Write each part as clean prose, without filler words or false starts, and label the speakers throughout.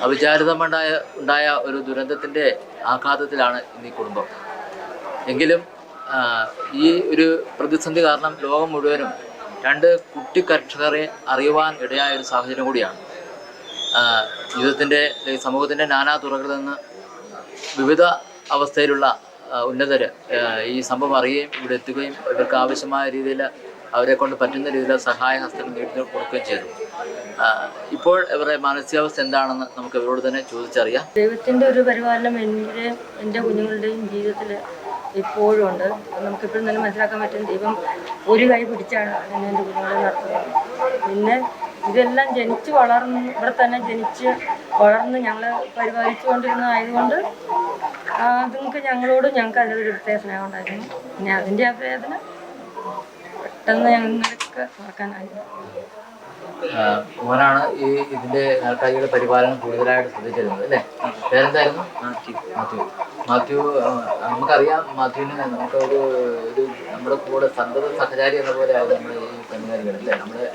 Speaker 1: ഉണ്ടായ ഒരു ദുരന്തത്തിൻ്റെ ആഘാതത്തിലാണ് ഇന്ന് ഈ കുടുംബം. എങ്കിലും ഈ ഒരു പ്രതിസന്ധി കാരണം ലോകം മുഴുവനും 2 കുട്ടി കർഷകരെ അറിയുവാൻ ഇടയായ ഒരു സാഹചര്യം കൂടിയാണ്. ജീവിതത്തിൻ്റെ സമൂഹത്തിൻ്റെ നാനാ തുറകളിൽ നിന്ന് വിവിധ അവസ്ഥയിലുള്ള ഉന്നതർ ഈ സംഭവം അറിയുകയും ഇവിടെ എത്തുകയും ഇവർക്ക് ആവശ്യമായ രീതിയിൽ അവരെ കൊണ്ട് പറ്റുന്ന രീതിയിൽ സഹായ ഹസ്തങ്ങൾ നീട്ടി കൊടുക്കുകയും ചെയ്തു. ഇപ്പോൾ ഇവരുടെ മാനസികാവസ്ഥ എന്താണെന്ന് നമുക്ക് ഇവരോട് തന്നെ ചോദിച്ചറിയാം.
Speaker 2: ദൈവത്തിൻ്റെ ഒരു പരിപാലനം എൻ്റെ കുഞ്ഞുങ്ങളുടെയും ജീവിതത്തിൽ ഇപ്പോഴും ഉണ്ട്. നമുക്കിപ്പോഴും തന്നെ മനസ്സിലാക്കാൻ പറ്റും, ദൈവം ഒരു കൈ പിടിച്ചാണ് എൻ്റെ കുഞ്ഞുങ്ങളെ നടത്തുന്നത്. പിന്നെ ഇതെല്ലാം ജനിച്ച് വളർന്ന് ഇവിടെ തന്നെ ജനിച്ച് വളർന്ന് ഞങ്ങൾ പരിപാലിച്ചുകൊണ്ടിരുന്നതായതുകൊണ്ട് അതുങ്ങൾക്ക് ഞങ്ങൾക്ക് അതിലൊരു പ്രത്യേക സ്നേഹം ഉണ്ടായിരുന്നു. പിന്നെ അതിൻ്റെ ആ വേദന പെട്ടെന്ന് ഞങ്ങൾക്ക് മറക്കാനായിരുന്നു.
Speaker 1: മോനാണ് ഇതിന്റെ നാൽക്കാലിയുടെ പരിപാലനം കൂടുതലായിട്ട് ശ്രദ്ധിച്ചിരുന്നത് അല്ലേ? പേരെന്തായിരുന്നു? മാത്യു. നമുക്കറിയാം മാത്യുവിന് നമുക്കൊരു നമ്മുടെ കൂടെ സന്തത സഹചാരി എന്ന പോലെ ആയിരുന്നു നമ്മുടെ ഈ കന്നുകാലികൾ അല്ലേ? നമ്മുടെ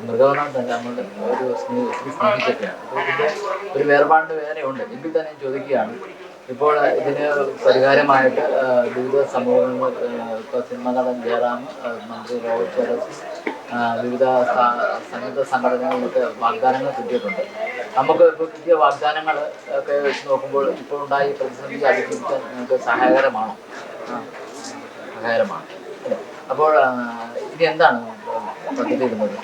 Speaker 1: മൃഗവനം തന്നെ നമ്മളുടെ ഒരു സ്നേഹിച്ചൊക്കെയാണ്. അപ്പോൾ ഇതിൻ്റെ ഒരു വേർപാടിൻ്റെ വേദനയുണ്ട്. എങ്കിൽ തന്നെ ചോദിക്കുകയാണ്, ഇപ്പോൾ ഇതിന് പരിഹാരമായിട്ട് വിവിധ സമൂഹങ്ങൾ, ഇപ്പോൾ സിനിമാ നടൻ ജയറാം, മന്ത്രി റോബർട്ട് ചാക്കോ, വിവിധ സന്നദ്ധ സംഘടനകൾക്ക് വാഗ്ദാനങ്ങൾ കിട്ടിയിട്ടുണ്ട്. നമുക്ക് ഇപ്പോൾ കിട്ടിയ വാഗ്ദാനങ്ങൾ ഒക്കെ വെച്ച് നോക്കുമ്പോൾ ഇപ്പോൾ ഉണ്ടായി പ്രതിസന്ധി അതിജീവിക്കാൻ നമുക്ക് സഹായകരമാണ്. അപ്പോൾ ഇനി എന്താണ് പദ്ധതി ഇടുന്നത്?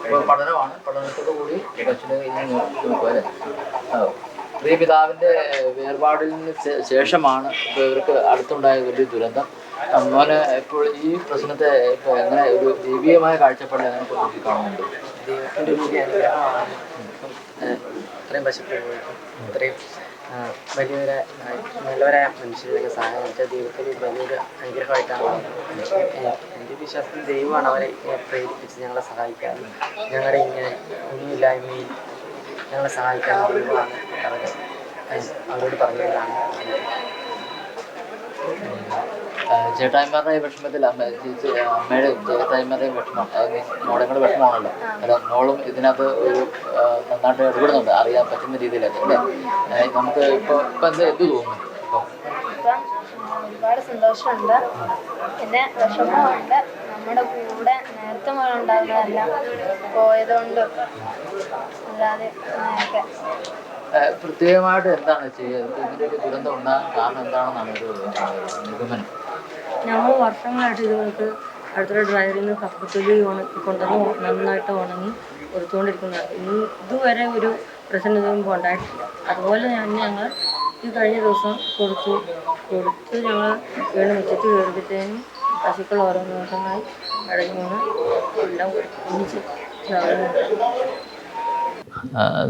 Speaker 1: ഇപ്പോൾ പഠനമാണ്. പഠനത്തോടു കൂടി പശുവിനെ ഇനി നോക്കുക അല്ലേ? പ്രിയപിതാവിൻ്റെ വേർപാടിന് ശേഷമാണ് ഇപ്പോൾ ഇവർക്ക് അടുത്തുണ്ടായ വലിയ ദുരന്തം. മോന് ഇപ്പോൾ ഈ പ്രശ്നത്തെ ഇപ്പോൾ എങ്ങനെ ഒരു ദൈവീയമായ കാഴ്ചപ്പാട് എങ്ങനെ നോക്കി കാണുന്നുണ്ട്?
Speaker 3: ദൈവത്തിൻ്റെ ഒരു അനുഗ്രഹമാണ്. ഇത്രയും പശുക്കൾ ഇത്രയും നല്ലവരായ മനുഷ്യരെ സഹായിച്ച ദൈവത്തിന് വലിയൊരു അനുഗ്രഹമായിട്ടാണ്. എൻ്റെ വിശ്വാസത്തിൽ ദൈവമാണ് അവരെ പ്രേരിപ്പിച്ച് ഞങ്ങളെ സഹായിക്കാൻ, ഞങ്ങളുടെ ഇങ്ങനെ ഒന്നുമില്ലായ്മയിൽ ഞങ്ങളെ സഹായിക്കാൻ ദൈവമാണ് അവരോട് പറഞ്ഞതാണ്.
Speaker 1: ചേട്ടായിമാരുടെ വിഷമത്തിൽ അമ്മയുടെ ചേട്ടായിമാരുടെയും വിഷമം, മോളങ്ങളുടെ വിഷമമാണല്ലോ. അല്ല, മോളും ഇതിനകത്ത് ഒരു നന്നായിട്ട് ഇടപെടുന്നുണ്ട്, അറിയാൻ പറ്റുന്ന രീതിയിലൊക്കെ അല്ലേ? നമുക്ക് ഇപ്പം എന്ത് തോന്നുന്നു?
Speaker 4: ഇപ്പം ഒരുപാട് സന്തോഷമുണ്ട്, പിന്നെ വിഷമമുണ്ട്. നമ്മുടെ കൂടെ നേരത്തെ ഉണ്ടാകുന്നതല്ല, പോയതുകൊണ്ട് അല്ലാതെ അങ്ങനെയൊക്കെ.
Speaker 1: പ്രത്യേകമായിട്ട് എന്താണ് ചെയ്യുക? ഇങ്ങനെയൊരു ദുരന്തം ഉണ്ടാകാൻ കാരണം എന്താണെന്നാണ് ഒരു നിഗമനം?
Speaker 2: ഞങ്ങൾ വർഷങ്ങളായിട്ട് ഇതുങ്ങൾക്ക് അടുത്തൊരു ഡ്രൈവറിൽ നിന്ന് കപ്പത്തൊലി കൊണ്ടുവന്ന് നന്നായിട്ട് ഉണങ്ങി കൊടുത്തുകൊണ്ടിരിക്കുന്നത്. ഇതുവരെ ഒരു പ്രശ്നം ഉണ്ടായിട്ടില്ല. അതുപോലെ ഞങ്ങൾ ഈ കഴിഞ്ഞ ദിവസം കൊടുത്ത് ഞങ്ങൾ വീണ് മുറ്റത്ത് കയറിയപ്പോഴത്തേനും പശുക്കൾ ഓരോ ദിവസമായി അടങ്ങി എല്ലാം ഒന്നിച്ച്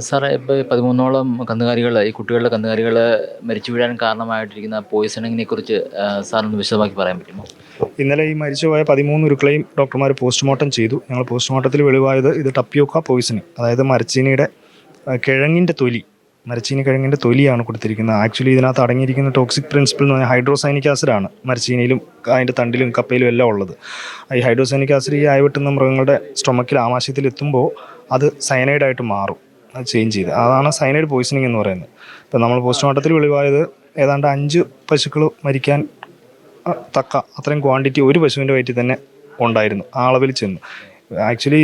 Speaker 1: സാറേ, ഇപ്പോൾ 13ഓളം കന്നുകാലികൾ, ഈ കുട്ടികളുടെ കന്നുകാലികൾ മരിച്ചു വീഴാൻ കാരണമായിട്ടിരിക്കുന്ന പോയിസണിങ്ങിനെ കുറിച്ച് സാറിന് വിശദമാക്കി പറയാൻ പറ്റുമോ?
Speaker 5: ഇന്നലെ ഈ മരിച്ചുപോയ 13 ഉരുക്കളെയും ഡോക്ടർമാർ പോസ്റ്റ്മോർട്ടം ചെയ്തു. ഞങ്ങൾ പോസ്റ്റ്മോർട്ടത്തിൽ വെളിവായത് ഇത് ടപ്പിയോക്ക പോയിസണിങ്, അതായത് മരച്ചീനിയുടെ കിഴങ്ങിൻ്റെ തൊലി, മരച്ചീനി കിഴങ്ങിൻ്റെ തൊലിയാണ് കൊടുത്തിരിക്കുന്നത്. ആക്ച്വലി ഇതിനകത്ത് അടങ്ങിയിരിക്കുന്ന ടോക്സിക് പ്രിൻസിപ്പിൾ എന്ന് പറഞ്ഞാൽ ഹൈഡ്രോസൈനിക് ആസിഡാണ് മരച്ചീനിയിലും അതിൻ്റെ തണ്ടിലും കപ്പയിലും എല്ലാം ഉള്ളത്. ഈ ഹൈഡ്രോസൈനിക് ആസിഡ് ഈ ആയവെട്ടുന്ന മൃഗങ്ങളുടെ സ്റ്റൊമക്കിൽ ആമാശയത്തിൽ എത്തുമ്പോൾ അത് സയനൈഡായിട്ട് മാറും, അത് ചേഞ്ച് ചെയ്ത്. അതാണ് സയനൈഡ് പോയിസണിങ് എന്ന് പറയുന്നത്. ഇപ്പം നമ്മൾ പോസ്റ്റ്മോർട്ടത്തിൽ വെളിവായത് ഏതാണ്ട് 5 പശുക്കൾ മരിക്കാൻ തക്ക അത്രയും ക്വാണ്ടിറ്റി ഒരു പശുവിൻ്റെ വയറ്റിൽ തന്നെ ഉണ്ടായിരുന്നു, ആ അളവിൽ ചെന്നു. ആക്ച്വലി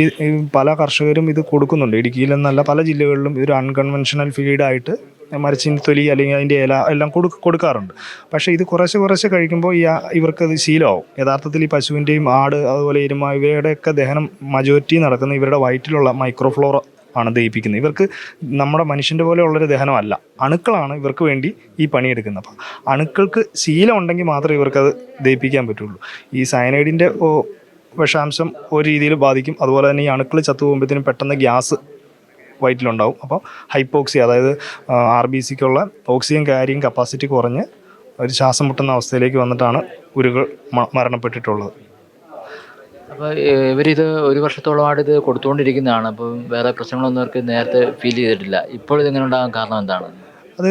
Speaker 5: പല കർഷകരും ഇത് കൊടുക്കുന്നുണ്ട്. ഇടുക്കിയിലെന്നല്ല, പല ജില്ലകളിലും ഇതൊരു അൺകൺവെൻഷണൽ ഫീഡായിട്ട് മരച്ചീനി തൊലി അല്ലെങ്കിൽ അതിൻ്റെ ഇല എല്ലാം കൊടുക്കാറുണ്ട്. പക്ഷേ ഇത് കുറേശ്ശെ കഴിക്കുമ്പോൾ ഇവർക്കത് ശീലമാവും. യഥാർത്ഥത്തിൽ ഈ പശുവിൻ്റെയും ആട് അതുപോലെ എരുമ ഇവയുടെയൊക്കെ ദഹനം മജോറിറ്റി നടക്കുന്ന ഇവരുടെ വയറ്റിലുള്ള മൈക്രോഫ്ലോറ ആണ് ദഹിപ്പിക്കുന്നത്. ഇവർക്ക് നമ്മുടെ മനുഷ്യൻ്റെ പോലെയുള്ളൊരു ദഹനമല്ല, അണുക്കളാണ് ഇവർക്ക് വേണ്ടി ഈ പണിയെടുക്കുന്നത്. അപ്പം അണുക്കൾക്ക് ശീലം ഉണ്ടെങ്കിൽ മാത്രമേ ഇവർക്കത് ദഹിപ്പിക്കാൻ പറ്റുള്ളൂ. ഈ സയനൈഡിൻ്റെ വിഷാംശം ഒരു രീതിയിൽ ബാധിക്കും. അതുപോലെ തന്നെ ഈ അണുക്കൾ ചത്തു പോകുമ്പോഴത്തേനും പെട്ടെന്ന് ഗ്യാസ് വയറ്റിലുണ്ടാവും. അപ്പോൾ ഹൈപ്പോക്സി, അതായത് RBCക്കുള്ള ഓക്സിജൻ ക്യാരിങ് കപ്പാസിറ്റി കുറഞ്ഞ് ഒരു ശ്വാസം മുട്ടുന്ന അവസ്ഥയിലേക്ക് വന്നിട്ടാണ് ഉരുകൾ മരണപ്പെട്ടിട്ടുള്ളത്.
Speaker 1: അപ്പോൾ ഇവരിത് 1 വർഷത്തോളമായിട്ട് ഇത് കൊടുത്തുകൊണ്ടിരിക്കുന്നതാണ്. അപ്പം വേറെ പ്രശ്നങ്ങളൊന്നും അവർക്ക് നേരത്തെ ഫീൽ ചെയ്തിട്ടില്ല. ഇപ്പോൾ ഇതിങ്ങനെ ഉണ്ടാകാൻ കാരണം എന്താണ്?
Speaker 5: അത്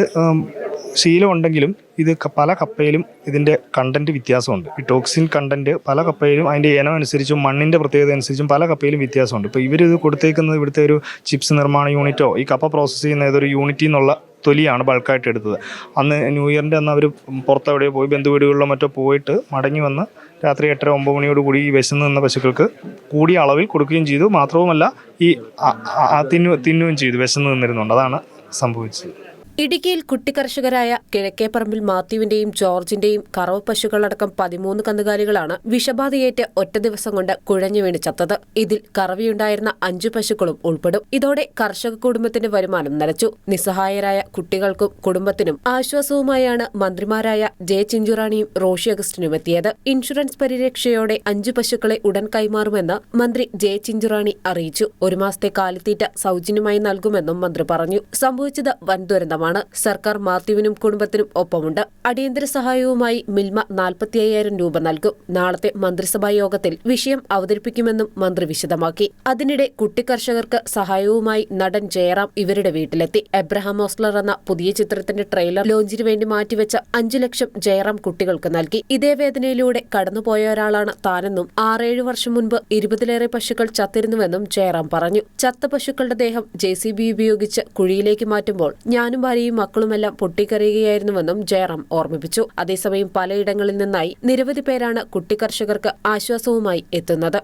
Speaker 5: ശീലം ഉണ്ടെങ്കിലും ഇത് പല കപ്പയിലും ഇതിൻ്റെ കണ്ടൻറ്റ് വ്യത്യാസമുണ്ട്. ഈ ടോക്സിൻ കണ്ടൻറ്റ് പല കപ്പയിലും അതിൻ്റെ ഇനം അനുസരിച്ചും മണ്ണിൻ്റെ പ്രത്യേകത അനുസരിച്ചും പല കപ്പയിലും വ്യത്യാസമുണ്ട്. ഇപ്പോൾ ഇവരിത് കൊടുത്തേക്കുന്നത് ഇവിടുത്തെ ഒരു ചിപ്സ് നിർമ്മാണ യൂണിറ്റോ ഈ കപ്പ പ്രോസസ്സ് ചെയ്യുന്ന ഏതൊരു യൂണിറ്റിൽ നിന്നുള്ള തൊലിയാണ് ബൾക്കായിട്ട് എടുത്തത്. അന്ന് ന്യൂ ഇയറിൻ്റെ അന്ന് അവർ പുറത്തെവിടെയോ പോയി ബന്ധുവീടുകളിലോ മറ്റോ പോയിട്ട് മടങ്ങി വന്ന് രാത്രി 8-9 മണിയോട് കൂടി ഈ വിശന്ന് നിന്ന പശുക്കൾക്ക് കൂടിയ അളവിൽ കൊടുക്കുകയും ചെയ്തു. മാത്രവുമല്ല ഈ തിന്നുകയും ചെയ്തു, വിശന്ന് നിന്നിരുന്നുണ്ട്. അതാണ് സംഭവിച്ചത്.
Speaker 6: ഇടുക്കിയിൽ കുട്ടിക്കർഷകരായ കിഴക്കേപ്പറമ്പിൽ മാത്യുവിന്റെയും ജോർജിന്റെയും കറവ പശുക്കളടക്കം 13 കന്നുകാലികളാണ് വിഷബാധയേറ്റ് ഒറ്റ ദിവസം കൊണ്ട് കുഴഞ്ഞു വീണ് ചത്തത്. ഇതിൽ കറവയുണ്ടായിരുന്ന 5 പശുക്കളും ഉൾപ്പെടും. ഇതോടെ കർഷക കുടുംബത്തിന്റെ വരുമാനം നിലച്ചു. നിസ്സഹായരായ കുട്ടികൾക്കും കുടുംബത്തിനും ആശ്വാസവുമായാണ് മന്ത്രിമാരായ ജെ ചിഞ്ചുറാണിയും റോഷി അഗസ്റ്റിനും എത്തിയത്. ഇൻഷുറൻസ് പരിരക്ഷയോടെ 5 പശുക്കളെ ഉടൻ കൈമാറുമെന്ന് മന്ത്രി ജെ ചിഞ്ചുറാണി അറിയിച്ചു. 1 മാസത്തെ കാലിത്തീറ്റ സൗജന്യമായി നൽകുമെന്നും മന്ത്രി പറഞ്ഞു. സംഭവിച്ചത് വൻ ദുരന്തം. സർക്കാർ മാത്യുവിനും കുടുംബത്തിനും ഒപ്പമുണ്ട്. അടിയന്തര സഹായവുമായി മിൽമ 45,000 രൂപ നൽകും. നാളത്തെ മന്ത്രിസഭാ യോഗത്തിൽ വിഷയം അവതരിപ്പിക്കുമെന്നും മന്ത്രി വിശദമാക്കി. അതിനിടെ കുട്ടിക്കർഷകർക്ക് സഹായവുമായി നടൻ ജയറാം ഇവരുടെ വീട്ടിലെത്തി. എബ്രഹാം ഓസ്ലർ എന്ന പുതിയ ചിത്രത്തിന്റെ ട്രെയിലർ ലോഞ്ചിന് വേണ്ടി മാറ്റിവെച്ച 5 ലക്ഷം ജയറാം കുട്ടികൾക്ക് നൽകി. ഇതേ വേദനയിലൂടെ കടന്നുപോയ ഒരാളാണ് താനെന്നും 6-7 വർഷം മുൻപ് 20-ലേറെ പശുക്കൾ ചത്തിരുന്നുവെന്നും ജയറാം പറഞ്ഞു. ചത്ത പശുക്കളുടെ ദേഹം JCB ഉപയോഗിച്ച് കുഴിയിലേക്ക് മാറ്റുമ്പോൾ ഞാനും ഭാര്യയും മക്കളുമെല്ലാം പൊട്ടിക്കരയുകയായിരുന്നുവെന്നും ജയറാം ഓർമ്മിപ്പിച്ചു. അതേസമയം പലയിടങ്ങളിൽ നിന്നായി നിരവധി പേരാണ് കുട്ടിക്കർഷകർക്ക് ആശ്വാസവുമായി എത്തുന്നത്.